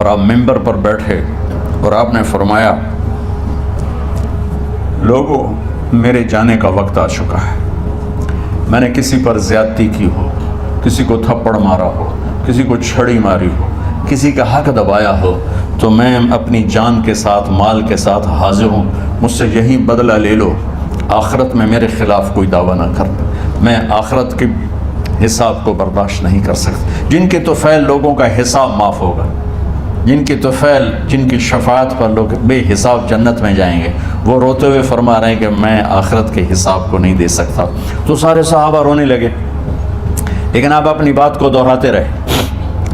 اور آپ ممبر پر بیٹھے اور آپ نے فرمایا لوگوں میرے جانے کا وقت آ چکا ہے، میں نے کسی پر زیادتی کی ہو، کسی کو تھپڑ مارا ہو، کسی کو چھڑی ماری ہو، کسی کا حق دبایا ہو، تو میں اپنی جان کے ساتھ مال کے ساتھ حاضر ہوں، مجھ سے یہی بدلہ لے لو، آخرت میں میرے خلاف کوئی دعویٰ نہ کر، میں آخرت کے حساب کو برداشت نہیں کر سکتا۔ جن کے طفیل لوگوں کا حساب معاف ہوگا، جن کی طفیل، جن کی شفاعت پر لوگ بے حساب جنت میں جائیں گے، وہ روتے ہوئے فرما رہے ہیں کہ میں آخرت کے حساب کو نہیں دے سکتا۔ تو سارے صحابہ رونے لگے، لیکن آپ اپنی بات کو دہراتے رہے،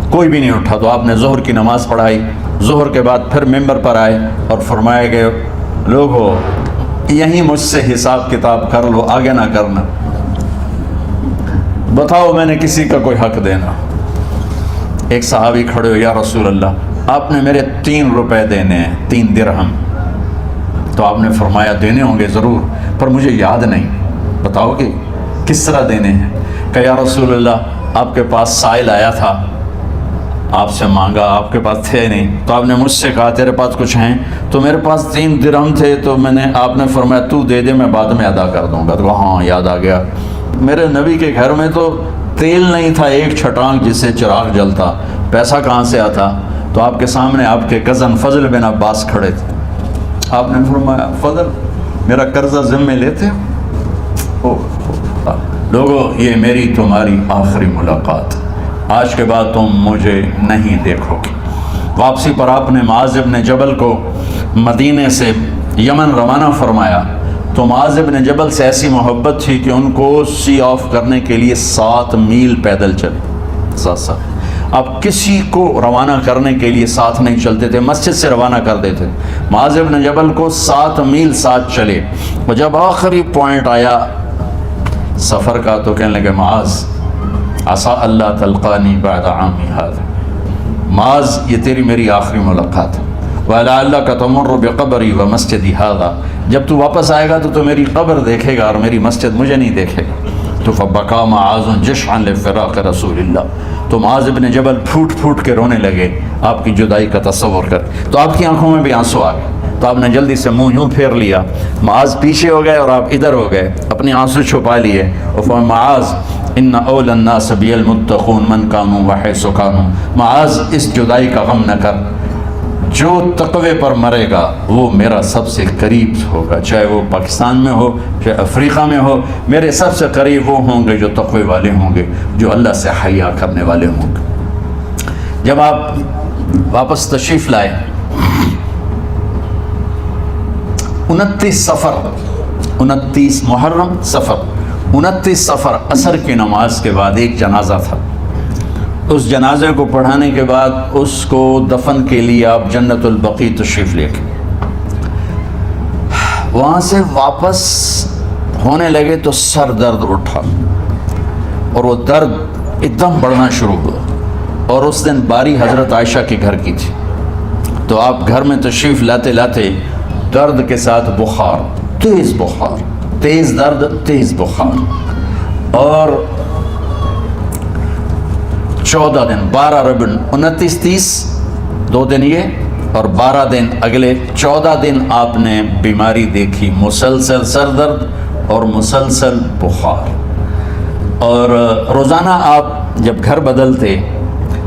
کوئی بھی نہیں اٹھا۔ تو آپ نے ظہر کی نماز پڑھائی، ظہر کے بعد پھر ممبر پر آئے اور فرمایا کہ لوگو یہیں مجھ سے حساب کتاب کر لو، آگے نہ کرنا، بتاؤ میں نے کسی کا کوئی حق دینا۔ ایک صحابی کھڑے ہو، یا رسول اللہ آپ نے میرے 3 روپے دینے ہیں، 3 درہم۔ تو آپ نے فرمایا دینے ہوں گے ضرور، پر مجھے یاد نہیں، بتاؤ کہ کس طرح دینے ہیں؟ کہ یا رسول اللہ آپ کے پاس سائل آیا تھا، آپ سے مانگا، آپ کے پاس تھے نہیں، تو آپ نے مجھ سے کہا تیرے پاس کچھ ہیں؟ تو میرے پاس 3 درہم تھے، تو آپ نے فرمایا تو دے دے، میں بعد میں ادا کر دوں گا۔ تو ہاں یاد آ گیا، میرے نبی کے گھر میں تو تیل نہیں تھا، ایک چھٹانک جس سے چراغ جلتا، پیسہ کہاں سے آتا؟ تو آپ کے سامنے آپ کے کزن فضل بن عباس کھڑے تھے، آپ نے فرمایا فضل میرا قرضہ ذمے لیتے ہو؟ لوگوں یہ میری تمہاری آخری ملاقات، آج کے بعد تم مجھے نہیں دیکھو گے۔ واپسی پر آپ نے معاذ بن جبل کو مدینے سے یمن روانہ فرمایا، تو معاذ بن جبل سے ایسی محبت تھی کہ ان کو سی آف کرنے کے لیے 7 میل پیدل چلے، 7 اب کسی کو روانہ کرنے کے لیے ساتھ نہیں چلتے تھے، مسجد سے روانہ کر دیتے۔ معاذ بن جبل کو 7 میل ساتھ چلے، اور جب آخری پوائنٹ آیا سفر کا تو کہنے لگے معاذ عسى اللہ تلقانی بعد عامی هذا، معاذ یہ تیری میری آخری ملاقات ہے، وَلَعَلَّكَ تَمُرُّ بِقَبْرِي وَمَسْجِدِي هَذَا، جب تو واپس آئے گا تو میری قبر دیکھے گا اور میری مسجد مجھے نہیں دیکھے گا۔ تو فَبَكَى مُعَاذٌ جِشْعًا لِفِرَاقِ رسول اللہ، تو معاذ بن جبل پھوٹ پھوٹ کے رونے لگے آپ کی جدائی کا تصور کر، تو آپ کی آنکھوں میں بھی آنسو آ گئے، تو آپ نے جلدی سے منہ یوں پھیر لیا، معاذ پیچھے ہو گئے اور آپ ادھر ہو گئے، اپنے آنسو چھپا لیے، اور فرمایا معاذ ان اول الناس بی المتقون من کانوا وحیث کانوا، معاذ اس جدائی کا غم نہ کر، جو تقوی پر مرے گا وہ میرا سب سے قریب ہوگا، چاہے وہ پاکستان میں ہو چاہے افریقہ میں ہو، میرے سب سے قریب وہ ہوں گے جو تقوی والے ہوں گے، جو اللہ سے حیا کرنے والے ہوں گے۔ جب آپ واپس تشریف لائے، 29 صفر، 29 محرم صفر، 29 صفر عصر کی نماز کے بعد ایک جنازہ تھا، اس جنازے کو پڑھانے کے بعد اس کو دفن کے لیے آپ جنت البقیع تشریف لے گئے، وہاں سے واپس ہونے لگے تو سر درد اٹھا، اور وہ درد ایک دم بڑھنا شروع ہوا، اور اس دن باری حضرت عائشہ کے گھر کی تھی، تو آپ گھر میں تشریف لاتے لاتے درد کے ساتھ بخار، تیز بخار، تیز درد، تیز بخار، اور 14 دن، 12 ربع 29 30 2 دن یہ اور 12 دن اگلے 14 دن آپ نے بیماری دیکھی، مسلسل سر درد اور مسلسل بخار، اور روزانہ آپ جب گھر بدلتے،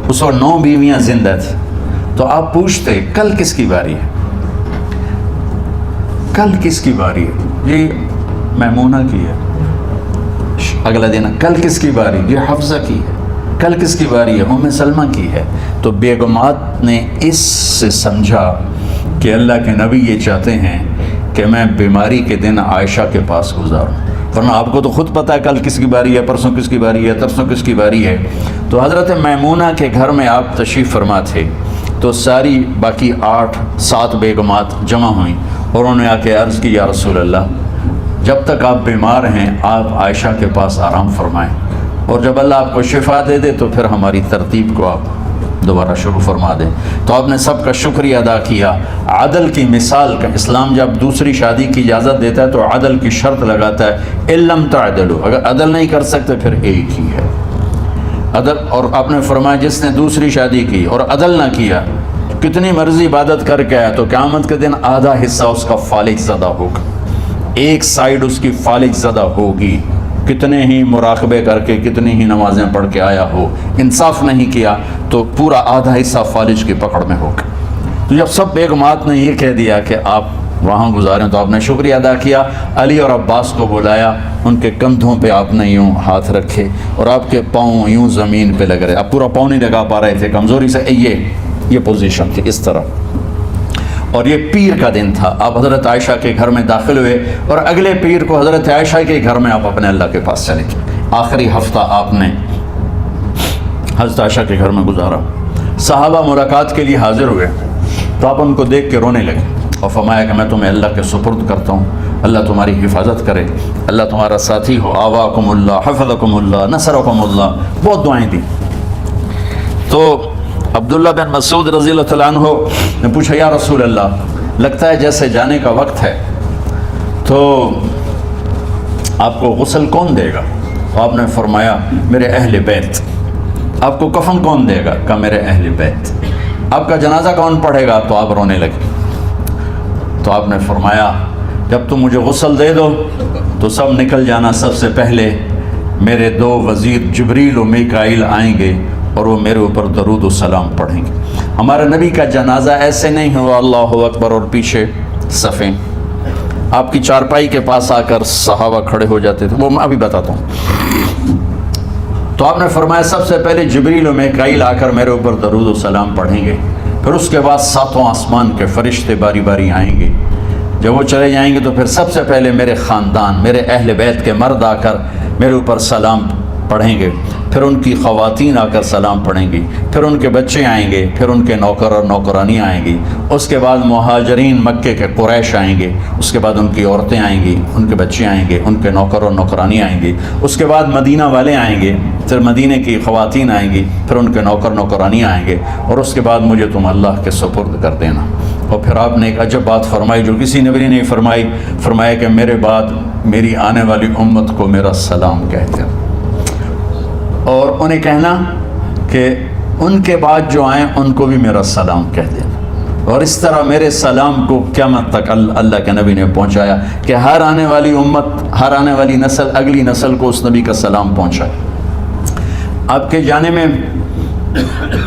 اس وقت 9 بیویاں زندہ تھیں، تو آپ پوچھتے کل کس کی باری ہے، کل کس کی باری ہے؟ جی میمونہ کی ہے۔ اگلا دن کل کس کی باری؟ یہ حفصہ کی ہے۔ کل کس کی باری ہے؟ ام سلمہ کی ہے۔ تو بیگمات نے اس سے سمجھا کہ اللہ کے نبی یہ چاہتے ہیں کہ میں بیماری کے دن عائشہ کے پاس گزاروں، ورنہ آپ کو تو خود پتہ ہے کل کس کی باری ہے، پرسوں کس کی باری ہے، ترسوں کس کی باری ہے۔ تو حضرت میمونہ کے گھر میں آپ تشریف فرما تھے، تو ساری باقی 8-7 بیگمات جمع ہوئیں، اور انہوں نے آ کے عرض کی یا رسول اللہ جب تک آپ بیمار ہیں آپ عائشہ کے پاس آرام فرمائیں، اور جب اللہ آپ کو شفا دے دے تو پھر ہماری ترتیب کو آپ دوبارہ شروع فرما دیں۔ تو آپ نے سب کا شکریہ ادا کیا۔ عدل کی مثال کا اسلام جب دوسری شادی کی اجازت دیتا ہے تو عدل کی شرط لگاتا ہے، اِلَّمْ تَعْدِلُوا، اگر عدل نہیں کر سکتے پھر ایک ہی ہے عدل۔ اور آپ نے فرمایا جس نے دوسری شادی کی اور عدل نہ کیا کتنی مرضی عبادت کر کے آیا تو قیامت کے دن آدھا حصہ اس کا فالج زدہ ہوگا، ایک سائیڈ اس کی فالج زدہ ہوگی، کتنے ہی مراقبے کر کے کتنی ہی نمازیں پڑھ کے آیا ہو، انصاف نہیں کیا تو پورا آدھا حصہ فالج کی پکڑ میں ہوگا۔ تو جب سب بیگمات نے یہ کہہ دیا کہ آپ وہاں گزاریں تو آپ نے شکریہ ادا کیا، علی اور عباس کو بلایا، ان کے کندھوں پہ آپ نے یوں ہاتھ رکھے اور آپ کے پاؤں یوں زمین پہ لگ رہے، اب پورا پاؤں نہیں لگا پا رہے تھے کمزوری سے، یہ پوزیشن تھی اس طرح۔ اور یہ پیر کا دن تھا، آپ حضرت عائشہ کے گھر میں داخل ہوئے اور اگلے پیر کو حضرت عائشہ کے گھر میں آپ اپنے اللہ کے پاس چلے گئے۔ آخری ہفتہ آپ نے حضرت عائشہ کے گھر میں گزارا، صحابہ ملاقات کے لیے حاضر ہوئے تو آپ ان کو دیکھ کے رونے لگے اور فرمایا کہ میں تمہیں اللہ کے سپرد کرتا ہوں، اللہ تمہاری حفاظت کرے، اللہ تمہارا ساتھی ہو، آواکم اللہ، حفظکم اللہ، نصرکم اللہ، بہت دعائیں دی۔ تو عبداللہ بن مسعود رضی اللہ تعالیٰ عنہ نے پوچھا یا رسول اللہ لگتا ہے جیسے جانے کا وقت ہے، تو آپ کو غسل کون دے گا؟ تو آپ نے فرمایا میرے اہل بیت۔ آپ کو کفن کون دے گا؟ کہا میرے اہل بیت۔ آپ کا جنازہ کون پڑھے گا؟ تو آپ رونے لگے۔ تو آپ نے فرمایا جب تم مجھے غسل دے دو تو سب نکل جانا، سب سے پہلے میرے دو وزیر جبریل و میکائیل آئیں گے اور وہ میرے اوپر درود و سلام پڑھیں گے۔ ہمارے نبی کا جنازہ ایسے نہیں ہوا اللہ اکبر اور پیچھے صفیں، آپ کی چارپائی کے پاس آ کر صحابہ کھڑے ہو جاتے تھے، وہ میں ابھی بتاتا ہوں۔ تو آپ نے فرمایا سب سے پہلے جبریل و میکائیل آ کر میرے اوپر درود و سلام پڑھیں گے، پھر اس کے بعد ساتوں آسمان کے فرشتے باری باری آئیں گے۔ جب وہ چلے جائیں گے تو پھر سب سے پہلے میرے خاندان، میرے اہل بیت کے مرد آ کر میرے اوپر سلام پڑھیں گے، پھر ان کی خواتین آ کر سلام پڑھیں گی، پھر ان کے بچے آئیں گے، پھر ان کے نوکر اور نوکرانی آئیں گی، اس کے بعد مہاجرین مکے کے قریش آئیں گے، اس کے بعد ان کی عورتیں آئیں گی، ان کے بچے آئیں گے، ان کے نوکر اور نوکرانی آئیں گی، اس کے بعد مدینہ والے آئیں گے، پھر مدینے کی خواتین آئیں گی، پھر ان کے نوکر نوکرانی آئیں گے، اور اس کے بعد مجھے تم اللہ کے سپرد کر دینا۔ اور پھر آپ نے ایک عجب بات فرمائی جو کسی نبی نے نہیں فرمائی، فرمایا کہ میرے بعد میری آنے والی امت کو میرا سلام کہتے ہیں، اور انہیں کہنا کہ ان کے بعد جو آئیں ان کو بھی میرا سلام کہہ دینا۔ اور اس طرح میرے سلام کو قیامت تک اللہ کے نبی نے پہنچایا کہ ہر آنے والی امت، ہر آنے والی نسل، اگلی نسل کو اس نبی کا سلام پہنچائے۔ آپ کے جانے میں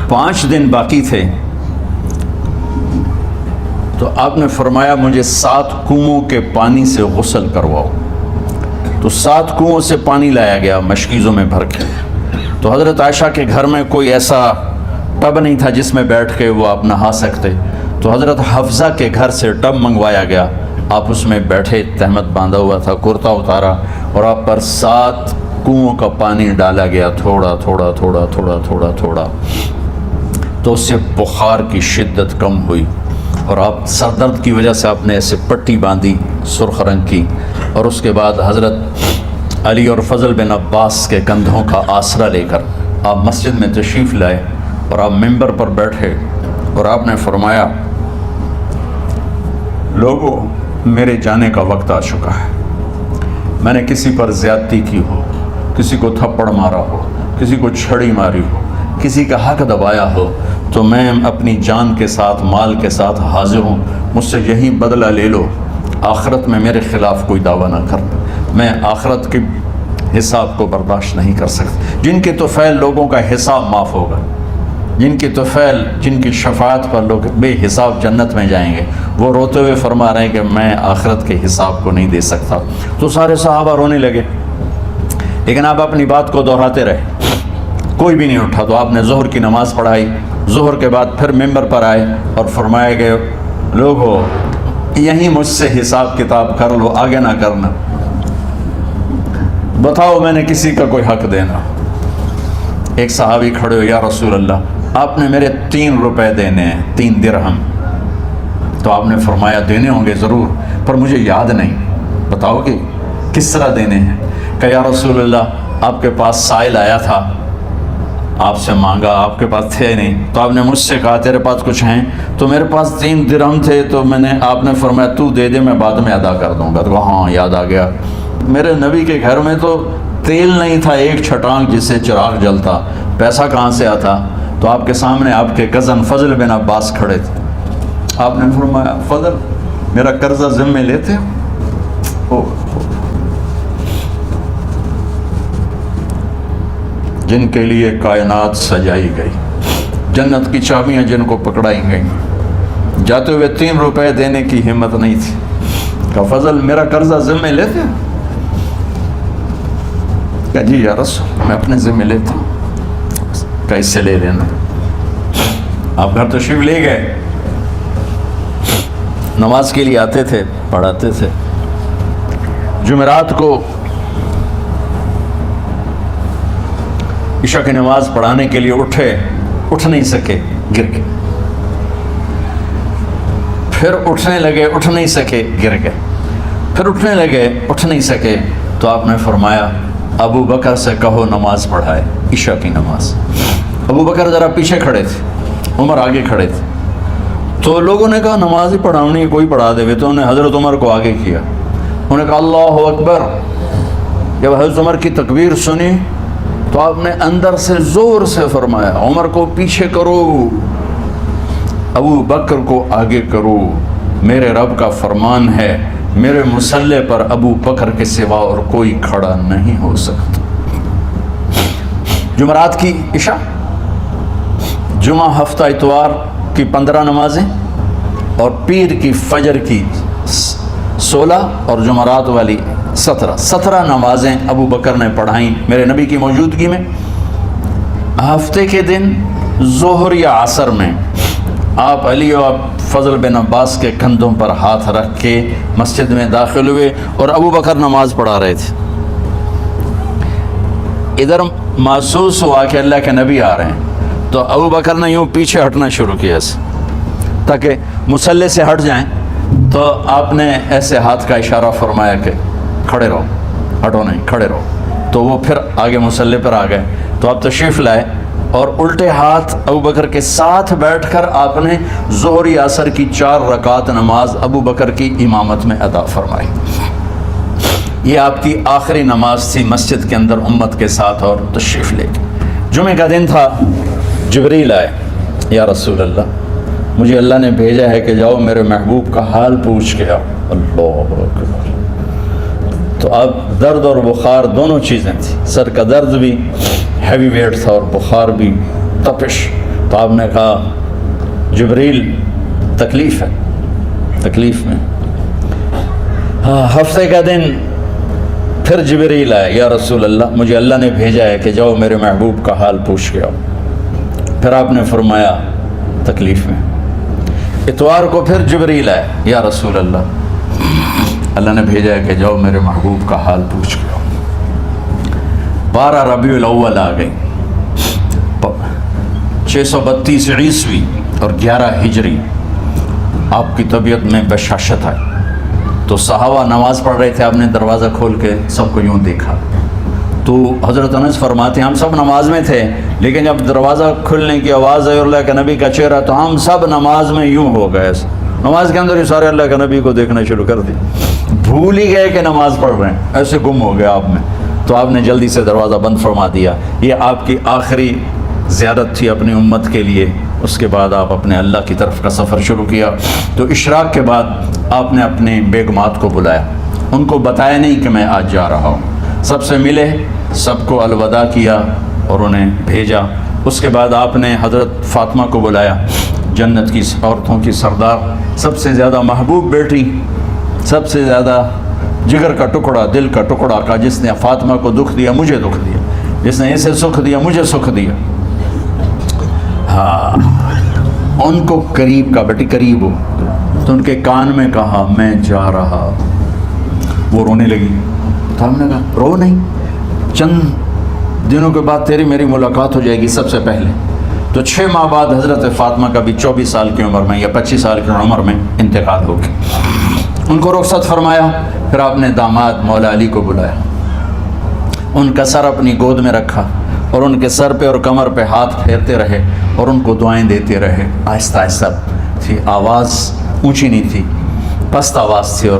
5 دن باقی تھے تو آپ نے فرمایا مجھے 7 کنووں کے پانی سے غسل کرواؤ۔ تو 7 کنووں سے پانی لایا گیا مشکیزوں میں بھر کے۔ تو حضرت عائشہ کے گھر میں کوئی ایسا ٹب نہیں تھا جس میں بیٹھ کے وہ آپ نہا سکتے، تو حضرت حفصہ کے گھر سے ٹب منگوایا گیا، آپ اس میں بیٹھے، تہمت باندھا ہوا تھا، کرتا اتارا اور آپ پر 7 کنووں کا پانی ڈالا گیا، تھوڑا تھوڑا تھوڑا تھوڑا تھوڑا تھوڑا، تو اس سے بخار کی شدت کم ہوئی، اور آپ سر درد کی وجہ سے آپ نے ایسے پٹی باندھی سرخ رنگ کی، اور اس کے بعد حضرت علی اور فضل بن عباس کے کندھوں کا آسرا لے کر آپ مسجد میں تشریف لائے اور آپ ممبر پر بیٹھے اور آپ نے فرمایا لوگوں میرے جانے کا وقت آ چکا ہے، میں نے کسی پر زیادتی کی ہو، کسی کو تھپڑ مارا ہو، کسی کو چھڑی ماری ہو، کسی کا حق دبایا ہو، تو میں اپنی جان کے ساتھ، مال کے ساتھ حاضر ہوں، مجھ سے یہی بدلہ لے لو، آخرت میں میرے خلاف کوئی دعویٰ نہ کر، میں آخرت کے حساب کو برداشت نہیں کر سکتا۔ جن کے طفیل لوگوں کا حساب معاف ہوگا، جن کی طفیل، جن کی شفاعت پر لوگ بے حساب جنت میں جائیں گے، وہ روتے ہوئے فرما رہے ہیں کہ میں آخرت کے حساب کو نہیں دے سکتا۔ تو سارے صحابہ رونے لگے، لیکن آپ اپنی بات کو دہراتے رہے، کوئی بھی نہیں اٹھا۔ تو آپ نے ظہر کی نماز پڑھائی، ظہر کے بعد پھر ممبر پر آئے اور فرمایا کہ لوگوں یہیں مجھ سے حساب کتاب کر لو، آگے نہ کرنا، بتاؤ میں نے کسی کا کوئی حق دینا۔ ایک صحابی کھڑے ہو، یا رسول اللہ آپ نے میرے 3 روپے دینے ہیں، 3 درہم۔ تو آپ نے فرمایا دینے ہوں گے ضرور، پر مجھے یاد نہیں، بتاؤ کہ کس طرح دینے ہیں؟ کہ یا رسول اللہ آپ کے پاس سائل آیا تھا، آپ سے مانگا، آپ کے پاس تھے نہیں، تو آپ نے مجھ سے کہا تیرے پاس کچھ ہیں؟ تو میرے پاس 3 درہم تھے، تو آپ نے فرمایا تو دے دے، میں بعد میں ادا کر دوں گا۔ تو ہاں یاد آ گیا، میرے نبی کے گھر میں تو تیل نہیں تھا ایک چھٹانک جس سے چراغ جلتا، پیسہ کہاں سے آتا؟ تو آپ کے سامنے آپ کے کزن فضل بن عباس کھڑے تھے. آپ نے فرمایا فضل میرا قرضہ ذمہ لیتے ہو؟ جن کے لیے کائنات سجائی گئی، جنت کی چابیاں جن کو پکڑائی گئیں، جاتے ہوئے 3 روپے دینے کی ہمت نہیں تھی. کہا فضل میرا قرضہ ذمہ لیتے ہو؟ کہا جی یا رسول میں اپنے ذمہ لیتا ہوں. کہا اس سے لے لینا. آپ گھر تشریف لے گئے، نماز کے لیے آتے تھے، پڑھاتے تھے. جمعرات کو عشاء کی نماز پڑھانے کے لیے اٹھ نہیں سکے، گر گئے. پھر اٹھنے لگے، اٹھ نہیں سکے، گر گئے. پھر اٹھنے لگے، اٹھ نہیں سکے. تو آپ نے فرمایا ابو بکر سے کہو نماز پڑھائے، عشاء کی نماز. ابو بکر ذرا پیچھے کھڑے تھے، عمر آگے کھڑے تھے. تو لوگوں نے کہا نماز ہی پڑھاؤنی، کوئی پڑھا دے. تو انہوں نے حضرت عمر کو آگے کیا. انہوں نے کہا اللہ اکبر. جب حضرت عمر کی تکبیر سنی تو آپ نے اندر سے زور سے فرمایا عمر کو پیچھے کرو، ابو بکر کو آگے کرو. میرے رب کا فرمان ہے میرے مصلی پر ابو بکر کے سوا اور کوئی کھڑا نہیں ہو سکتا. جمعرات کی عشاء، جمعہ ہفتہ اتوار کی 15 نمازیں اور پیر کی فجر کی 16 اور جمعرات والی 17 نمازیں ابو بکر نے پڑھائیں میرے نبی کی موجودگی میں. ہفتے کے دن ظہر یا عصر میں آپ علی اور فضل بن عباس کے کندھوں پر ہاتھ رکھ کے مسجد میں داخل ہوئے اور ابو بکر نماز پڑھا رہے تھے. ادھر محسوس ہوا کہ اللہ کے نبی آ رہے ہیں تو ابو بکر نے یوں پیچھے ہٹنا شروع کیا تاکہ مصلی سے ہٹ جائیں. تو آپ نے ایسے ہاتھ کا اشارہ فرمایا کہ کھڑے رہو، ہٹو نہیں، کھڑے رہو. تو وہ پھر آگے مصلی پر آ گئے. تو آپ تشریف لائے اور الٹے ہاتھ ابو بکر کے ساتھ بیٹھ کر آپ نے ظہر عصر کی 4 رکعت نماز ابو بکر کی امامت میں ادا فرمائی. یہ آپ کی آخری نماز تھی مسجد کے اندر امت کے ساتھ اور تشریف لے کے. جمعہ کا دن تھا، جبریل آئے. یا رسول اللہ مجھے اللہ نے بھیجا ہے کہ جاؤ میرے محبوب کا حال پوچھ کے آؤ. اللہ اکبر. تو اب درد اور بخار دونوں چیزیں تھیں، سر کا درد بھی ہیوی ویٹ تھا اور بخار بھی، تپش. تو آپ نے کہا جبریل تکلیف ہے، تکلیف میں. ہفتے کا دن پھر جبریل آئے. یا رسول اللہ مجھے اللہ نے بھیجا ہے کہ جاؤ میرے محبوب کا حال پوچھ کے آؤ. پھر آپ نے فرمایا تکلیف میں. اتوار کو پھر جبریل آئے. یا رسول اللہ نے بھیجا ہے کہ جاؤ میرے محبوب کا حال پوچھ کے آؤ. 12 ربیع الاول آ گئی، 632 عیسوی اور 11 ہجری. آپ کی طبیعت میں بشاشت آئی. تو صحابہ نماز پڑھ رہے تھے، آپ نے دروازہ کھول کے سب کو یوں دیکھا. تو حضرت انس فرماتے ہیں ہم سب نماز میں تھے، لیکن جب دروازہ کھلنے کی آواز آئی اللہ کے نبی کا چہرہ تو ہم سب نماز میں یوں ہو گئے. نماز کے اندر ہی سارے اللہ کے نبی کو دیکھنا شروع کر دی، بھول ہی گئے کہ نماز پڑھ رہے ہیں، ایسے گم ہو گیا آپ میں. تو آپ نے جلدی سے دروازہ بند فرما دیا. یہ آپ کی آخری زیارت تھی اپنی امت کے لیے. اس کے بعد آپ اپنے اللہ کی طرف کا سفر شروع کیا. تو اشراق کے بعد آپ نے اپنے بیگمات کو بلایا، ان کو بتایا نہیں کہ میں آج جا رہا ہوں. سب سے ملے، سب کو الوداع کیا اور انہیں بھیجا. اس کے بعد آپ نے حضرت فاطمہ کو بلایا، جنت کی عورتوں کی سردار، سب سے زیادہ محبوب بیٹی، سب سے زیادہ جگر کا ٹکڑا، دل کا ٹکڑا کا، جس نے فاطمہ کو دکھ دیا مجھے دکھ دیا، جس نے اسے سکھ دیا مجھے سکھ دیا. ہاں ان کو قریب کا، بیٹی قریب ہو. تو ان کے کان میں کہا میں جا رہا. وہ رونے لگی. تو ہم نے کہا رو نہیں، چند دنوں کے بعد تیری میری ملاقات ہو جائے گی سب سے پہلے. تو 6 ماہ بعد حضرت فاطمہ کا بھی 24 سال کی عمر میں یا 25 سال کی عمر میں انتقال ہو گیا. ان کو رخصت فرمایا. پھر آپ نے داماد مولا علی کو بلایا، ان کا سر اپنی گود میں رکھا اور ان کے سر پہ اور کمر پہ ہاتھ پھیرتے رہے اور ان کو دعائیں دیتے رہے. آہستہ آہستہ تھی، آواز اونچی نہیں تھی، پست آواز تھی، اور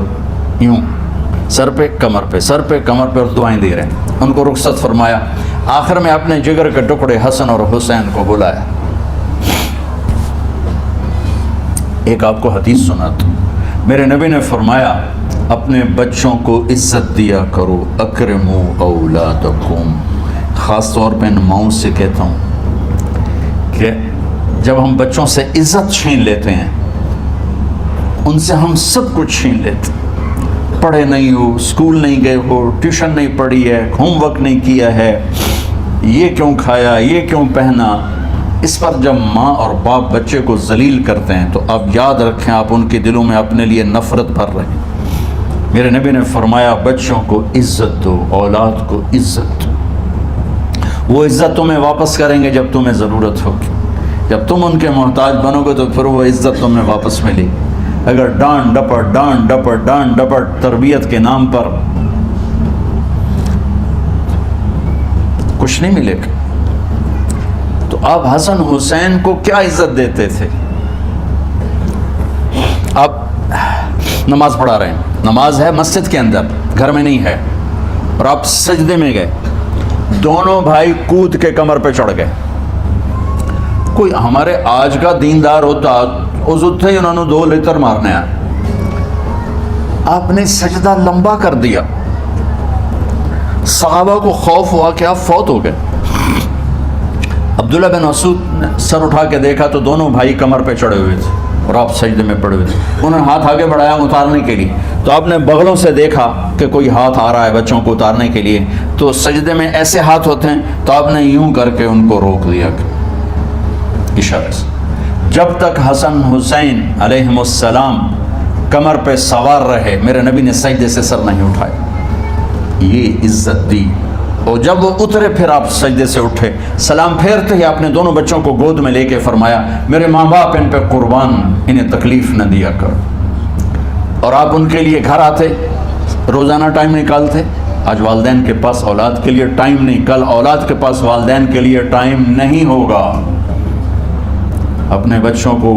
یوں سر پہ کمر پہ، سر پہ کمر پہ، اور دعائیں دے رہے. ان کو رخصت فرمایا. آخر میں اپنے جگر کے ٹکڑے حسن اور حسین کو بلایا. ایک آپ کو حدیث سناتا ہوں، میرے نبی نے فرمایا اپنے بچوں کو عزت دیا کرو، اکرموا اولادکم، خاص طور پہ ان ماؤں سے کہتا ہوں کہ جب ہم بچوں سے عزت چھین لیتے ہیں، ان سے ہم سب کچھ چھین لیتے ہیں، پڑھے نہیں ہو، اسکول نہیں گئے ہو، ٹیوشن نہیں پڑھی ہے، ہوم ورک نہیں کیا ہے، یہ کیوں کھایا، یہ کیوں پہنا، اس پر جب ماں اور باپ بچے کو ذلیل کرتے ہیں تو اب یاد رکھیں آپ ان کے دلوں میں اپنے لیے نفرت بھر رہے ہیں۔ میرے نبی نے فرمایا بچوں کو عزت دو، اولاد کو عزت دو، وہ عزت تمہیں واپس کریں گے جب تمہیں ضرورت ہوگی، جب تم ان کے محتاج بنو گے تو پھر وہ عزت تمہیں واپس ملے گی۔ اگر ڈانٹ ڈپٹ تربیت کے نام پر کچھ نہیں ملے گا۔ تو آپ حسن حسین کو کیا عزت دیتے تھے؟ آپ نماز پڑھا رہے ہیں، نماز ہے مسجد کے اندر، گھر میں نہیں ہے، اور آپ سجدے میں گئے، دونوں بھائی کود کے کمر پہ چڑھ گئے۔ کوئی ہمارے آج کا دیندار ہوتا اس اٹھے ہی انہوں نے 2 لیتر مارنے آئے، آپ نے سجدہ لمبا کر دیا، صحابہ کو خوف ہوا کہ آپ فوت ہو گئے۔ عبداللہ بن مسعود نے سر اٹھا کے دیکھا تو دونوں بھائی کمر پہ چڑھے ہوئے تھے اور آپ سجدے میں پڑے ہوئے تھے۔ انہوں نے ہاتھ آگے بڑھایا اتارنے کے لیے، تو آپ نے بغلوں سے دیکھا کہ کوئی ہاتھ آ رہا ہے بچوں کو اتارنے کے لیے، تو سجدے میں ایسے ہاتھ ہوتے ہیں، تو آپ نے یوں کر کے ان کو روک دیا اشارے سے۔ جب تک حسن حسین علیہم السلام کمر پہ سوار رہے میرے نبی نے سجدے سے سر نہیں اٹھائے، یہ عزت دی۔ اور جب وہ اترے پھر آپ سجدے سے اٹھے، سلام پھیرتے ہی آپ نے دونوں بچوں کو گود میں لے کے فرمایا میرے ماں باپ ان پہ قربان، انہیں تکلیف نہ دیا کر۔ اور آپ ان کے لیے گھر آتے، روزانہ ٹائم نکالتے۔ آج والدین کے پاس اولاد کے لیے ٹائم نہیں، کل اولاد کے پاس والدین کے لیے ٹائم نہیں ہوگا۔ اپنے بچوں کو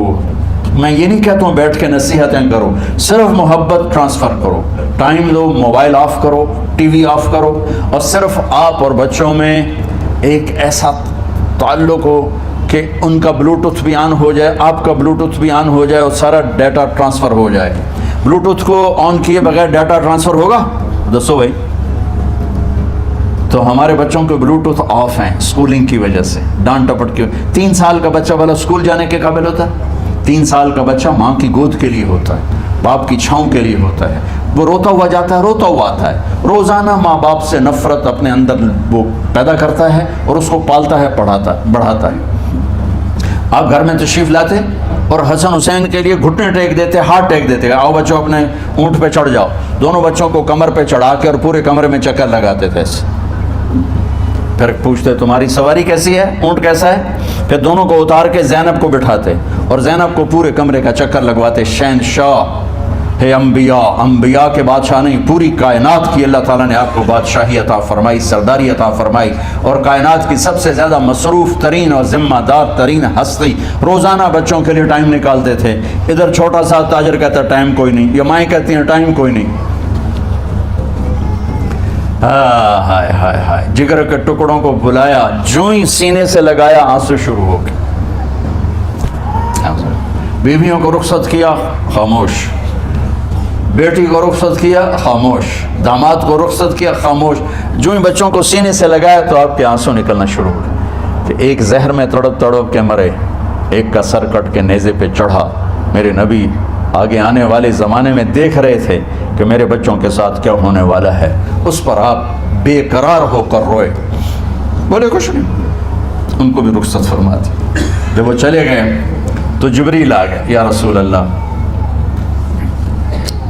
میں یہ نہیں کہتا ہوں بیٹھ کے نصیحتیں کرو، صرف محبت ٹرانسفر کرو، ٹائم دو، موبائل آف کرو، ٹی وی آف کرو، اور صرف آپ اور بچوں میں ایک ایسا تعلق ہو کہ ان کا بلوٹوتھ بھی آن ہو جائے، آپ کا بلوٹوتھ بھی آن ہو جائے اور سارا ڈیٹا ٹرانسفر ہو جائے۔ بلوٹوتھ کو آن کیے بغیر ڈیٹا ٹرانسفر ہوگا؟ دسو بھائی۔ تو ہمارے بچوں کے بلوٹوتھ آف ہیں اسکولنگ کی وجہ سے، ڈانٹ ٹپٹ کی۔ 3 سال کا بچہ والا اسکول جانے کے قابل ہوتا ہے؟ 3 سال کا بچہ ماں کی گود کے لیے ہوتا ہے، باپ کی چھاؤں کے لیے ہوتا ہے، وہ روتا ہوا جاتا ہے، روتا ہوا آتا ہے، روزانہ ماں باپ سے نفرت اپنے اندر وہ پیدا کرتا ہے اور اس کو پالتا ہے، بڑھاتا ہے۔ آپ گھر میں تشریف لاتے اور حسن حسین کے لیے گھٹنے ٹیک دیتے، ہاتھ ٹیک دیتے، آؤ بچوں اپنے اونٹ پہ چڑھ جاؤ، دونوں بچوں کو کمر پہ چڑھا کے اور پورے کمرے میں چکر لگاتے تھے ایسے۔ پھر پوچھتے تمہاری سواری کیسی ہے، اونٹ کیسا ہے؟ پھر دونوں کو اتار کے زینب کو بٹھاتے اور زینب کو پورے کمرے کا چکر لگواتے۔ شہنشاہ ہے انبیاء کے بادشاہ نہیں، پوری کائنات کی اللہ تعالیٰ نے آپ کو بادشاہی عطا فرمائی، سرداری عطا فرمائی، اور کائنات کی سب سے زیادہ مصروف ترین اور ذمہ دار ترین ہستی روزانہ بچوں کے لیے ٹائم نکالتے تھے۔ ادھر چھوٹا سا تاجر کہتا ہے ٹائم کوئی نہیں، یا مائیں کہتی ہیں ٹائم کوئی نہیں۔ ہائے ہائے ہائے، جگر کے ٹکڑوں کو بلایا، جو ہی سینے سے لگایا آنسو شروع ہو گئے۔ بیویوں کو رخصت کیا، خاموش، بیٹی کو رخصت کیا، خاموش، داماد کو رخصت کیا، خاموش، جو ہی بچوں کو سینے سے لگایا تو آپ کے آنسو نکلنا شروع ہو گئے کہ ایک زہر میں تڑپ تڑپ کے مرے، ایک کا سر کٹ کے نیزے پہ چڑھا۔ میرے نبی آگے آنے والے زمانے میں دیکھ رہے تھے کہ میرے بچوں کے ساتھ کیا ہونے والا ہے، اس پر آپ بے قرار ہو کر روئے، بولے کچھ نہیں، ان کو بھی رخصت فرما دی۔ جب وہ چلے گئے تو جبریل آ گئے، یا رسول اللہ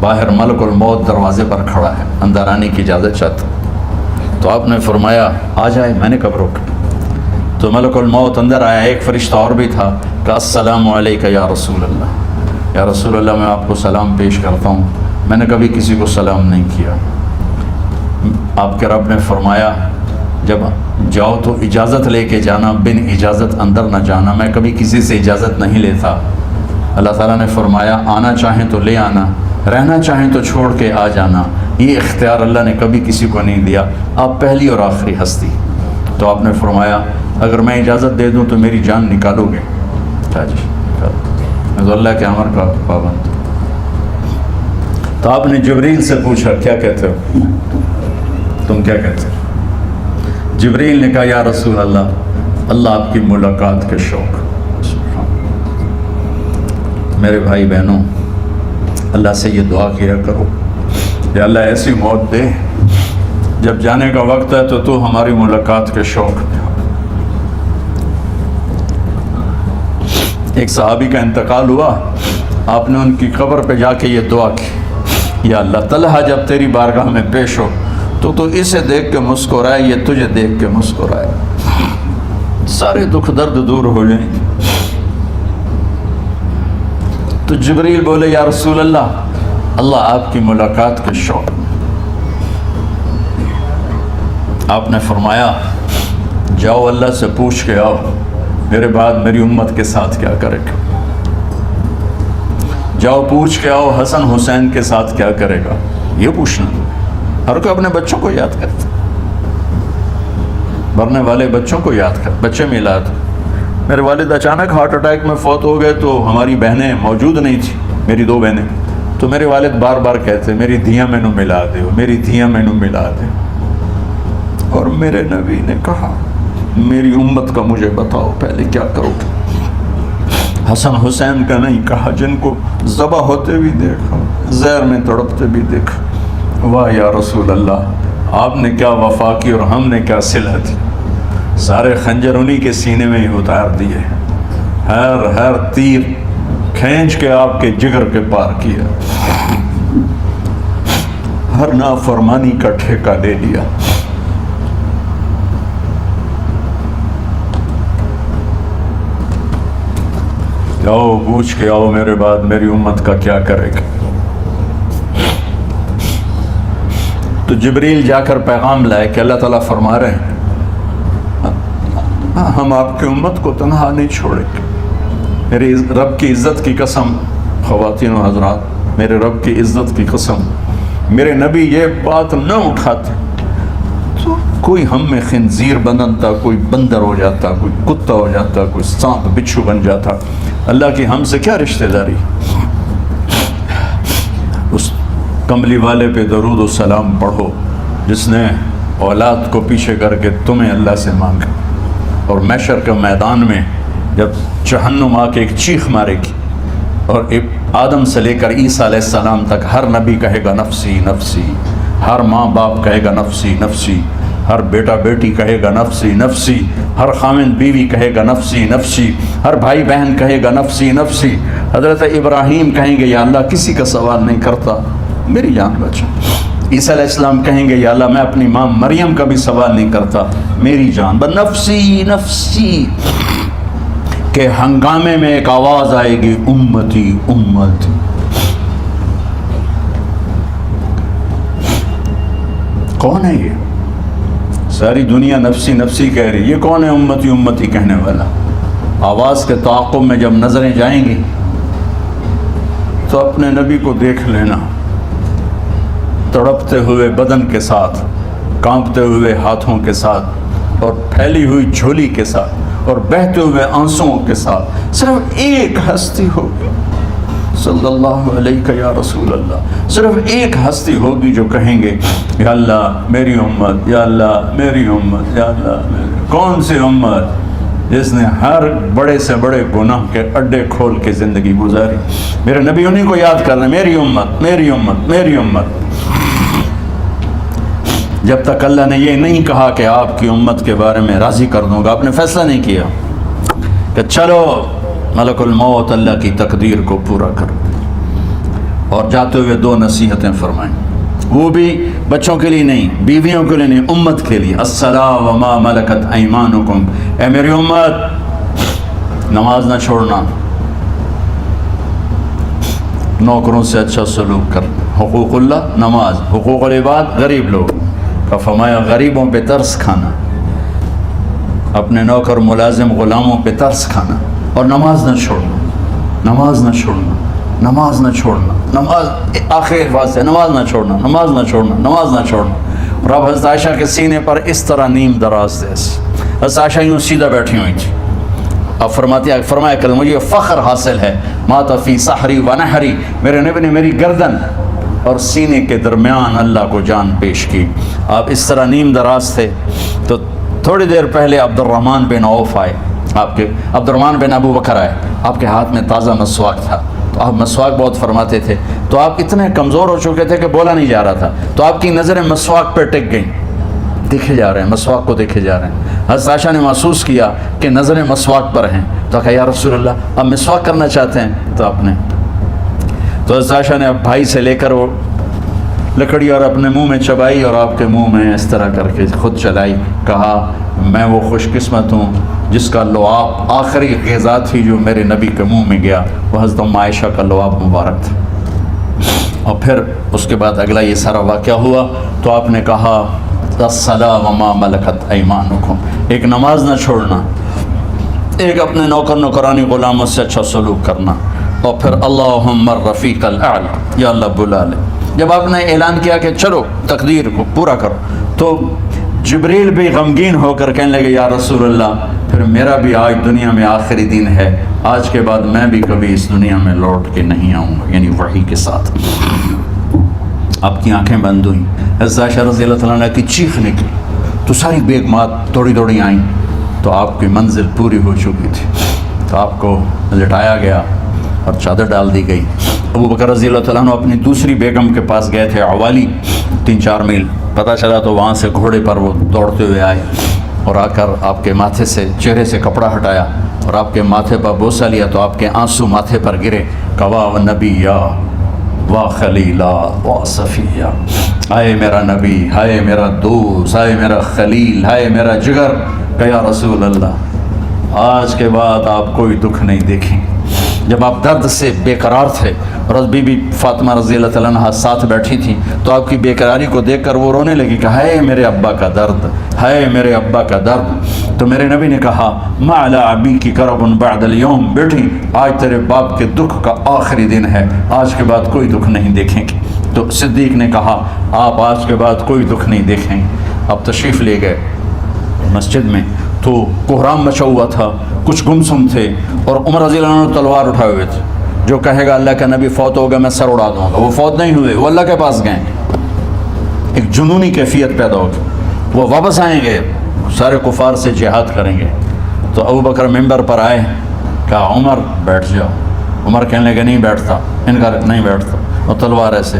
باہر ملک الموت دروازے پر کھڑا ہے، اندر آنے کی اجازت چاہتا۔ تو آپ نے فرمایا آ جائے، میں نے کب روکا؟ تو ملک الموت اندر آیا، ایک فرشتہ اور بھی تھا، کہ السلام علیکہ یا رسول اللہ، یا رسول اللہ میں آپ کو سلام پیش کرتا ہوں، میں نے کبھی کسی کو سلام نہیں کیا۔ آپ کے رب نے فرمایا جب جاؤ تو اجازت لے کے جانا، بن اجازت اندر نہ جانا، میں کبھی کسی سے اجازت نہیں لیتا۔ اللہ تعالیٰ نے فرمایا آنا چاہیں تو لے آنا، رہنا چاہیں تو چھوڑ کے آ جانا، یہ اختیار اللہ نے کبھی کسی کو نہیں دیا، آپ پہلی اور آخری ہستی۔ تو آپ نے فرمایا اگر میں اجازت دے دوں تو میری جان نکالو گے؟ تو اللہ کے امر کا پابند. تو آپ نے جبریل سے پوچھا کیا کہتے ہو, تم کیا کہتے ہو؟ جبریل نے کہا یا رسول اللہ, اللہ آپ کی ملاقات کے شوق. میرے بھائی بہنوں, اللہ سے یہ دعا کیا کرو کہ اللہ ایسی موت دے جب جانے کا وقت ہے تو ہماری ملاقات کے شوق میں ہو. ایک صحابی کا انتقال ہوا, آپ نے ان کی قبر پہ جا کے یہ دعا کی, یا اللہ طلحہ جب تیری بارگاہ میں پیش ہو تو اسے دیکھ کے مسکرائے, یہ تجھے دیکھ کے مسکرائے, سارے دکھ درد دور ہو جائیں. تو جبریل بولے یا رسول اللہ, اللہ آپ کی ملاقات کے شوق. آپ نے فرمایا جاؤ اللہ سے پوچھ کے آؤ میرے بعد میری امت کے ساتھ کیا کرے گا. جاؤ پوچھ کے آؤ حسن حسین کے ساتھ کیا کرے گا. یہ پوچھنا, ہر کوئی اپنے بچوں کو یاد کرتا, مرنے والے بچوں کو یاد کر. بچے میلاد, میرے والد اچانک ہارٹ اٹیک میں فوت ہو گئے تو ہماری بہنیں موجود نہیں تھیں, میری 2 بہنیں. تو میرے والد بار بار کہتے میری دھیاں مینوں ملا دے, میری دھیاں مینوں ملا دے. اور میرے نبی نے کہا میری امت کا مجھے بتاؤ پہلے کیا کرو گے. حسن حسین کا نہیں کہا, جن کو ذبح ہوتے بھی دیکھا, زہر میں تڑپتے بھی دیکھا. واہ یا رسول اللہ, آپ نے کیا وفا کی اور ہم نے کیا صلح دی. سارے خنجر انہی کے سینے میں ہی اتار دیے, ہر تیر کھینچ کے آپ کے جگر کے پار کیا, ہر نافرمانی کا ٹھیکہ لے لیا. جاؤ پوچھ کے آؤ میرے بعد میری امت کا کیا کرے گا. تو جبریل جا کر پیغام لائے کہ اللہ تعالیٰ فرما رہے ہیں ہم آپ کی امت کو تنہا نہیں چھوڑیں گے. میرے رب کی عزت کی قسم, خواتین و حضرات, میرے رب کی عزت کی قسم, میرے نبی یہ بات نہ اٹھاتے تو کوئی ہم میں خنزیر بنتا, کوئی بندر ہو جاتا, کوئی کتا ہو جاتا, کوئی سانپ بچھو بن جاتا. اللہ کی ہم سے کیا رشتہ داری. اس کملی والے پہ درود و سلام پڑھو جس نے اولاد کو پیچھے کر کے تمہیں اللہ سے مانگا. اور محشر کے میدان میں جب جہنم آ کے ایک چیخ مارے گی اور آدم سے لے کر عیسیٰ علیہ السلام تک ہر نبی کہے گا نفسی نفسی, ہر ماں باپ کہے گا نفسی نفسی, ہر بیٹا بیٹی کہے گا نفسی نفسی, ہر خامند بیوی کہے گا نفسی نفسی, ہر بھائی بہن کہے گا نفسی نفسی. حضرت ابراہیم کہیں گے یا اللہ کسی کا سوال نہیں کرتا, میری جان بچا. عیسیٰ علیہ السلام کہیں گے یا اللہ میں اپنی ماں مریم کا بھی سوال نہیں کرتا, میری جان. نفسی نفسی کے ہنگامے میں ایک آواز آئے گی امتی امتی. کون ہے یہ؟ ساری دنیا نفسی نفسی کہہ رہی, یہ کون ہے امتی امتی کہنے والا؟ آواز کے تعاقب میں جب نظریں جائیں گی تو اپنے نبی کو دیکھ لینا, تڑپتے ہوئے بدن کے ساتھ, کانپتے ہوئے ہاتھوں کے ساتھ, اور پھیلی ہوئی جھولی کے ساتھ, اور بہتے ہوئے آنسوؤں کے ساتھ. صرف ایک ہستی ہوگی, صلی اللہ علیہ یا رسول اللہ, صرف ایک ہستی ہوگی جو کہیں گے یا اللہ میری امت, یا اللہ میری امت, یا اللہ میری. کون سی امت؟ جس نے ہر بڑے سے بڑے گناہ کے اڈے کھول کے زندگی گزاری. میرے نبی انہی کو یاد کر رہے ہیں, میری امت میری امت میری امت. جب تک اللہ نے یہ نہیں کہا کہ آپ کی امت کے بارے میں راضی کر دوں گا, آپ نے فیصلہ نہیں کیا کہ چلو ملک الموت اللہ کی تقدیر کو پورا کر. اور جاتے ہوئے 2 نصیحتیں فرمائیں, وہ بھی بچوں کے لیے نہیں, بیویوں کے لیے نہیں, امت کے لیے. الصلاۃ وما ملکت ایمانکم, اے میری امت نماز نہ چھوڑنا, نوکروں سے اچھا سلوک کر, حقوق اللہ نماز, حقوق العباد غریب لوگ کا فرمایا غریبوں پہ ترس کھانا, اپنے نوکر ملازم غلاموں پہ ترس کھانا, اور نماز نہ چھوڑنا, نماز نہ چھوڑنا, نماز نہ چھوڑنا, نماز آخر الفاظ ہے, نماز نہ چھوڑنا, نماز نہ چھوڑنا, نماز نہ چھوڑنا. اور اب حضرت عائشہ کے سینے پر اس طرح نیم دراز تھے, حضرت عائشہ یوں سیدھا بیٹھی ہوئی تھی, اب فرمایا کریں مجھے فخر حاصل ہے، مات فی سحری و نحری، میرے نبی نے میری گردن اور سینے کے درمیان اللہ کو جان پیش کی۔ آپ اس طرح نیم دراز تھے تو تھوڑی دیر پہلے عبد الرحمن بن عوف آئے، عبد الرحمن بن ابو بکر آئے، آپ کے ہاتھ میں تازہ مسواک تھا، تو آپ مسواک بہت فرماتے تھے، تو آپ اتنے کمزور ہو چکے تھے کہ بولا نہیں جا رہا تھا، تو آپ کی نظریں مسواک پہ ٹک گئیں، دیکھے جا رہے ہیں، مسواک کو دیکھے جا رہے ہیں۔ حضرت عائشہ نے محسوس کیا کہ نظریں مسواک پر ہیں، تو کہا یا رسول اللہ آپ مسواک کرنا چاہتے ہیں؟ تو حضرت عائشہ نے اب بھائی سے لے کر وہ لکڑی اور اپنے منہ میں چبائی اور آپ کے منہ میں اس طرح کر کے خود چلائی، کہا میں وہ خوش قسمت ہوں جس کا لعاب آخری غذا تھی جو میرے نبی کے منہ میں گیا، وہ حضرت ام عائشہ کا لعاب مبارک تھا۔ اور پھر اس کے بعد اگلا یہ سارا واقعہ ہوا، تو آپ نے کہا الصلاۃ وما ملکت ایمانکم، ایک نماز نہ چھوڑنا، ایک اپنے نوکر نوکرانی غلاموں سے اچھا سلوک کرنا، اور پھر اللہم الرفیق الاعلی، یا اللہ بلا لے۔ جب آپ نے اعلان کیا کہ چلو تقدیر کو پورا کرو، تو جبریل بھی غمگین ہو کر کہنے لگے یا رسول اللہ پھر میرا بھی آج دنیا میں آخری دن ہے، آج کے بعد میں بھی کبھی اس دنیا میں لوٹ کے نہیں آؤں گا، یعنی وحی کے ساتھ۔ آپ کی آنکھیں بند ہوئیں، حضرت عائشہ رضی اللہ تعالیٰ عنہ کی چیخ نکلی، تو ساری بیگمات دوڑی آئیں، تو آپ کی منزل پوری ہو چکی تھی، تو آپ کو لٹایا گیا اور چادر ڈال دی گئی۔ ابو بکر رضی اللہ تعالیٰ عنہ اپنی دوسری بیگم کے پاس گئے تھے عوالی، 3-4 میل، پتہ چلا تو وہاں سے گھوڑے پر وہ دوڑتے ہوئے آئے اور آ کر آپ کے ماتھے سے چہرے سے کپڑا ہٹایا اور آپ کے ماتھے پر بوسہ لیا، تو آپ کے آنسو ماتھے پر گرے، کہا واہ نبیّا واہ خلیلا واہ صفیہ، ہائے میرا نبی، ہائے میرا دوست، ہائے میرا خلیل، ہائے میرا جگر، کہ یا رسول اللہ آج کے بعد آپ کوئی دکھ نہیں دیکھیں۔ جب آپ درد سے بے قرار تھے اور بی بی فاطمہ رضی اللہ تعالیٰ عنہ ساتھ بیٹھی تھیں، تو آپ کی بے قراری کو دیکھ کر وہ رونے لگی کہ ہائے میرے ابا کا درد، ہائے میرے ابا کا درد۔ تو میرے نبی نے کہا ما علی ابیکی کرب بعد اليوم، بیٹی آج تیرے باپ کے دکھ کا آخری دن ہے، آج کے بعد کوئی دکھ نہیں دیکھیں گے۔ تو صدیق نے کہا آپ آج کے بعد کوئی دکھ نہیں دیکھیں گے۔ اب تشریف لے گئے مسجد میں، تو کوہرام مچا ہوا تھا، کچھ گمسم تھے، اور عمر رضی اللہ عنہ تلوار اٹھائے ہوئے تھے، جو کہے گا اللہ کا نبی فوت ہوگا میں سر اڑا دوں گا، وہ فوت نہیں ہوئے، وہ اللہ کے پاس گئے، ایک جنونی کیفیت پیدا ہوگی، وہ واپس آئیں گے، سارے کفار سے جہاد کریں گے۔ تو ابو بکر ممبر پر آئے، کہا عمر بیٹھ جاؤ، عمر کہنے لگے نہیں بیٹھتا، انکار نہیں بیٹھتا، اور تلوار ایسے،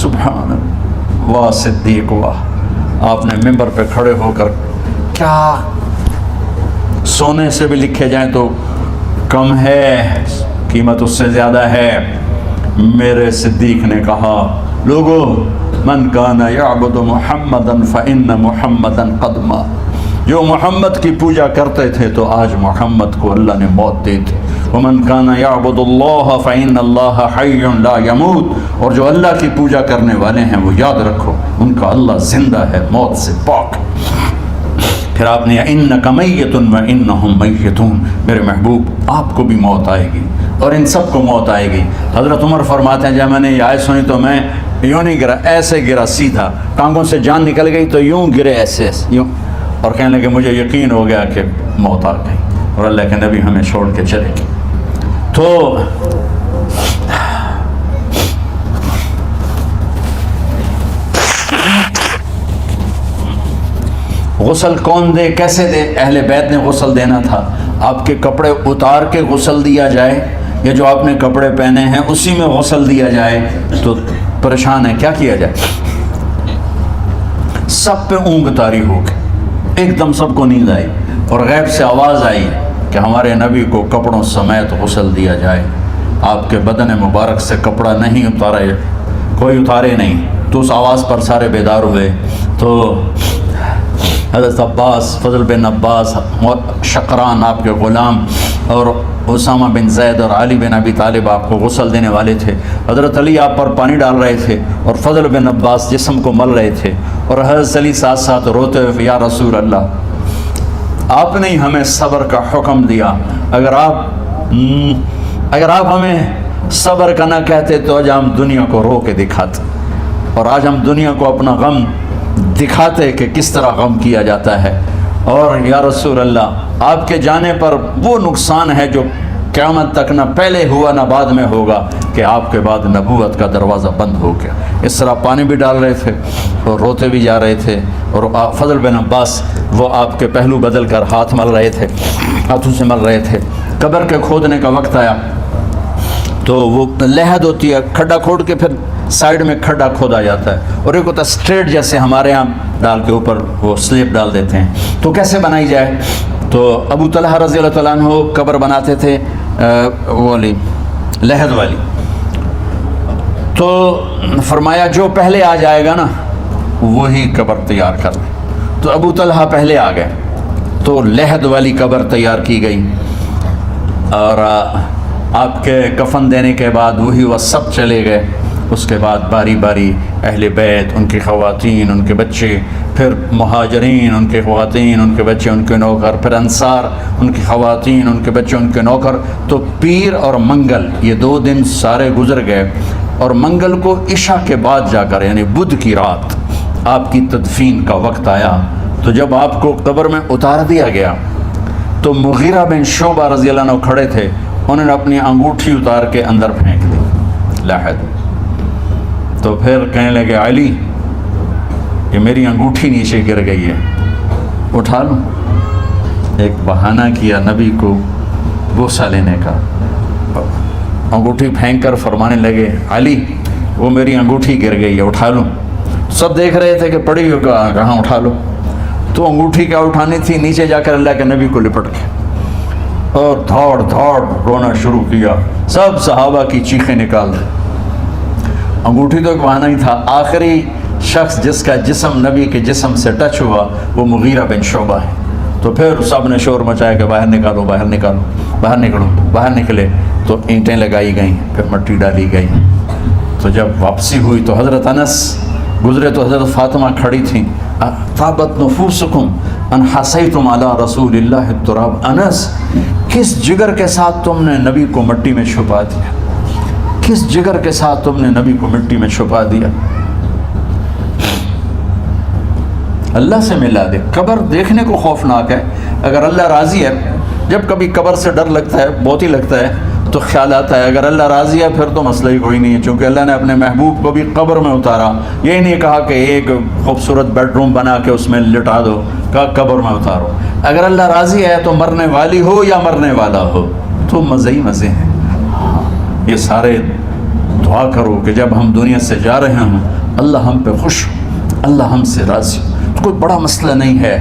سبحان اللہ واہ صدیق واہ۔ آپ نے ممبر پہ کھڑے ہو کر، کیا سونے سے بھی لکھے جائیں تو کم ہے، قیمت اس سے زیادہ ہے، میرے صدیق نے کہا لوگو من کان یعبد محمدا فإن محمدا قد مات، جو محمد کی پوجا کرتے تھے تو آج محمد کو اللہ نے موت دی تھی، ومن کان یعبد اللہ فإن اللہ حی لا یموت، اور جو اللہ کی پوجا کرنے والے ہیں وہ یاد رکھو ان کا اللہ زندہ ہے، موت سے پاک۔ پھر آپ نے انک میت وانہم میتون، میرے محبوب آپ کو بھی موت آئے گی اور ان سب کو موت آئے گی۔ حضرت عمر فرماتے ہیں جب میں نے یہ آیت سنی تو میں یوں نہیں گرا، ایسے گرا سیدھا، ٹانگوں سے جان نکل گئی تو یوں گرے ایسے یوں، اور کہنے لگے مجھے یقین ہو گیا کہ موت آ گئی اور اللہ کے نبی ہمیں چھوڑ کے چلے گئے۔ تو غسل کون دے، کیسے دے؟ اہل بیت نے غسل دینا تھا۔ آپ کے کپڑے اتار کے غسل دیا جائے یا جو آپ نے کپڑے پہنے ہیں اسی میں غسل دیا جائے تو پریشان ہے، کیا کیا جائے؟ سب پہ اونگ طاری ہو گئی، ایک دم سب کو نیند آئی اور غیب سے آواز آئی کہ ہمارے نبی کو کپڑوں سمیت غسل دیا جائے۔ آپ کے بدن مبارک سے کپڑا نہیں اتارا، کوئی اتارے نہیں، تو اس آواز پر سارے بیدار ہوئے۔ تو حضرت عباس، فضل بن عباس، شقران آپ کے غلام، اور اسامہ بن زید اور علی بن ابی طالب آپ کو غسل دینے والے تھے۔ حضرت علی آپ پر پانی ڈال رہے تھے اور فضل بن عباس جسم کو مل رہے تھے، اور حضرت علی ساتھ ساتھ روتے ہوئے یا رسول اللہ آپ نے ہمیں صبر کا حکم دیا، اگر آپ ہمیں صبر کا نہ کہتے تو آج ہم دنیا کو رو کے دکھاتے، اور آج ہم دنیا کو اپنا غم دکھاتے کہ کس طرح غم کیا جاتا ہے۔ اور یا رسول اللہ آپ کے جانے پر وہ نقصان ہے جو قیامت تک نہ پہلے ہوا نہ بعد میں ہوگا کہ آپ کے بعد نبوت کا دروازہ بند ہو گیا۔ اس طرح پانی بھی ڈال رہے تھے اور روتے بھی جا رہے تھے، اور فضل بن عباس وہ آپ کے پہلو بدل کر ہاتھ مل رہے تھے، ہاتھوں سے مل رہے تھے۔ قبر کے کھودنے کا وقت آیا تو وہ لحد ہوتی ہے، کھڈا کھود کے پھر سائیڈ میں کھڈا کھودا جاتا ہے، اور ایک ہوتا ہے اسٹریٹ جیسے ہمارے یہاں ڈال کے اوپر وہ سلیب ڈال دیتے ہیں، تو کیسے بنائی جائے؟ تو ابو طلحہ رضی اللہ تعالیٰ عنہ قبر بناتے تھے وہ والی لحد والی، تو فرمایا جو پہلے آ جائے گا نا وہی قبر تیار کر لے۔ تو ابو طلحہ پہلے آ گئے تو لحد والی قبر تیار کی گئی، اور آپ کے کفن دینے کے بعد وہی وہ سب چلے گئے۔ اس کے بعد باری باری اہل بیت، ان کی خواتین، ان کے بچے، پھر مہاجرین، ان کے خواتین، ان کے بچے، ان کے نوکر، پھر انصار، ان کی خواتین، ان کے بچے، ان کے نوکر۔ تو پیر اور منگل یہ 2 دن سارے گزر گئے، اور منگل کو عشاء کے بعد جا کر یعنی بدھ کی رات آپ کی تدفین کا وقت آیا۔ تو جب آپ کو قبر میں اتار دیا گیا تو مغیرہ بن شعبہ رضی اللہ عنہ کھڑے تھے، انہوں نے اپنی انگوٹھی اتار کے اندر پھینک دی لحد۔ تو پھر کہنے لگے علی یہ میری انگوٹھی نیچے گر گئی ہے، اٹھا لوں۔ ایک بہانہ کیا نبی کو بوسہ لینے کا، انگوٹھی پھینک کر فرمانے لگے علی وہ میری انگوٹھی گر گئی ہے، اٹھا لوں۔ سب دیکھ رہے تھے کہ پڑی ہو، کہاں اٹھا لو۔ تو انگوٹھی کیا اٹھانی تھی، نیچے جا کر اللہ کے نبی کو لپٹ کے اور دھوڑ دھوڑ رونا شروع کیا، سب صحابہ کی چیخیں نکال دی۔ انگوٹھی تو ایک بہانہ ہی تھا، آخری شخص جس کا جسم نبی کے جسم سے ٹچ ہوا وہ مغیرہ بن شعبہ ہے۔ تو پھر سب نے شور مچایا کہ باہر نکالو، باہر نکالو، باہر نکلو۔ باہر نکلے تو اینٹیں لگائی گئیں، پھر مٹی ڈالی گئی۔ تو جب واپسی ہوئی تو حضرت انس گزرے تو حضرت فاطمہ کھڑی تھیں، طابت نفوسکم ان حسیتم علی رسول اللہ التراب۔ انس کس جگر کے ساتھ تم نے نبی کو مٹی میں چھپا دیا، کس جگر کے ساتھ تم نے نبی کو مٹی میں چھپا دیا۔ اللہ سے ملا دے۔ قبر دیکھنے کو خوفناک ہے، اگر اللہ راضی ہے، جب کبھی قبر سے ڈر لگتا ہے، بہت ہی لگتا ہے، تو خیال آتا ہے اگر اللہ راضی ہے پھر تو مسئلہ ہی کوئی نہیں ہے، چونکہ اللہ نے اپنے محبوب کو بھی قبر میں اتارا۔ یہ نہیں کہا کہ ایک خوبصورت بیڈ روم بنا کے اس میں لٹا دو، کہا قبر میں اتارو۔ اگر اللہ راضی ہے تو مرنے والی ہو یا مرنے والا ہو تو مزے ہی مزے ہیں۔ یہ سارے دعا کرو کہ جب ہم دنیا سے جا رہے ہوں اللہ ہم پہ خوش ہو، اللہ ہم سے راضی ہو۔ کوئی بڑا مسئلہ نہیں ہے،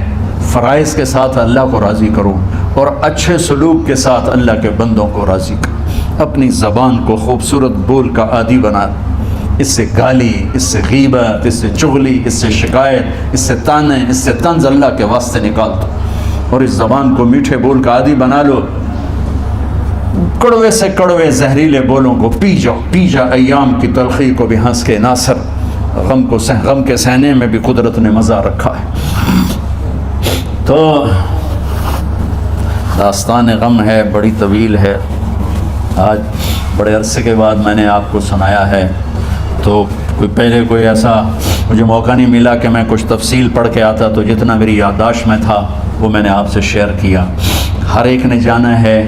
فرائض کے ساتھ اللہ کو راضی کرو اور اچھے سلوک کے ساتھ اللہ کے بندوں کو راضی کرو۔ اپنی زبان کو خوبصورت بول کا عادی بنا، اس سے گالی، اس سے غیبت، اس سے چغلی، اس سے شکایت، اس سے تانے، اس سے طنز اللہ کے واسطے نکال دو، اور اس زبان کو میٹھے بول کا عادی بنا لو۔ کڑوے سے کڑوے زہریلے بولوں کو پی جاؤ، پی جا ایام کی تلخی کو بھی ہنس کے ناصر، غم کے سہنے میں بھی قدرت نے مزہ رکھا ہے۔ تو داستان غم ہے، بڑی طویل ہے، آج بڑے عرصے کے بعد میں نے آپ کو سنایا ہے، تو پہلے کوئی ایسا مجھے موقع نہیں ملا کہ میں کچھ تفصیل پڑھ کے آتا، تو جتنا میری یادداشت میں تھا وہ میں نے آپ سے شیئر کیا۔ ہر ایک نے جانا ہے،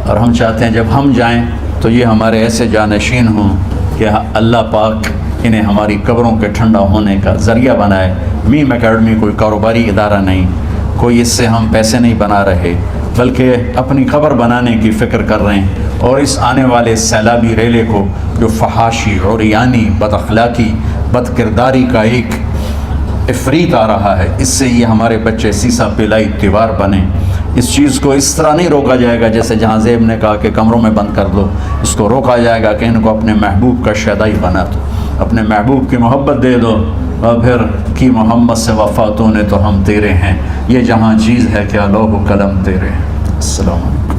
اور ہم چاہتے ہیں جب ہم جائیں تو یہ ہمارے ایسے جانشین ہوں کہ اللہ پاک انہیں ہماری قبروں کے ٹھنڈا ہونے کا ذریعہ بنائے۔ میم اکیڈمی کوئی کاروباری ادارہ نہیں، کوئی اس سے ہم پیسے نہیں بنا رہے، بلکہ اپنی قبر بنانے کی فکر کر رہے ہیں، اور اس آنے والے سیلابی ریلے کو جو فحاشی، عریانی، بد اخلاقی، بد کرداری کا ایک افریت آ رہا ہے، اس سے یہ ہمارے بچے سیسا پلائی دیوار بنے۔ اس چیز کو اس طرح نہیں روکا جائے گا جیسے جہاں زیب نے کہا کہ کمروں میں بند کر دو، اس کو روکا جائے گا کہ ان کو اپنے محبوب کا شیدائی بنا دو، اپنے محبوب کی محبت دے دو، اور پھر کی محمد سے وفاتوں نے تو ہم تیرے ہیں، یہ جہاں چیز ہے کیا لوح و قلم تیرے ہیں۔ السلام علیکم۔